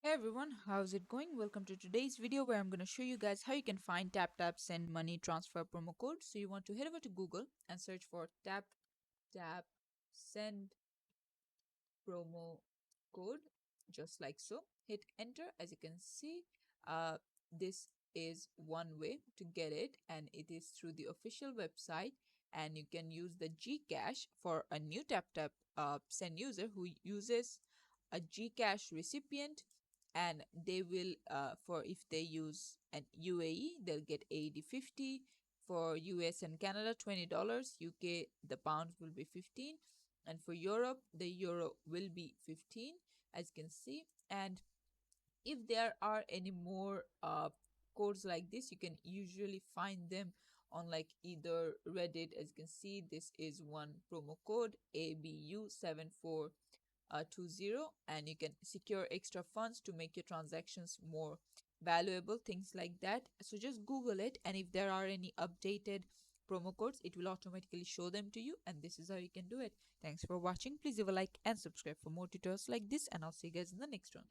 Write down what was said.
Hey everyone, how's it going? Welcome to today's video where I'm going to show you guys how you can find TapTap send money transfer promo code. So you want to head over to Google and search for TapTap send promo code, just like so. Hit enter. As you can see, this is one way to get it, and it is through the official website. And you can use the Gcash for a new TapTap send user who uses a Gcash recipient, and they will for if they use an UAE, they'll get 80.50. For US and Canada, $20. UK, the pounds will be 15, and for Europe, the euro will be 15, as you can see. And if there are any more codes like this, you can usually find them on like either Reddit. As you can see, this is one promo code ABU7420, and you can secure extra funds to make your transactions more valuable, things like that. So just Google it, and if there are any updated promo codes, it will automatically show them to you, and this is how you can do it. Thanks for watching. Please leave a like and subscribe for more tutorials like this, and I'll see you guys in the next one.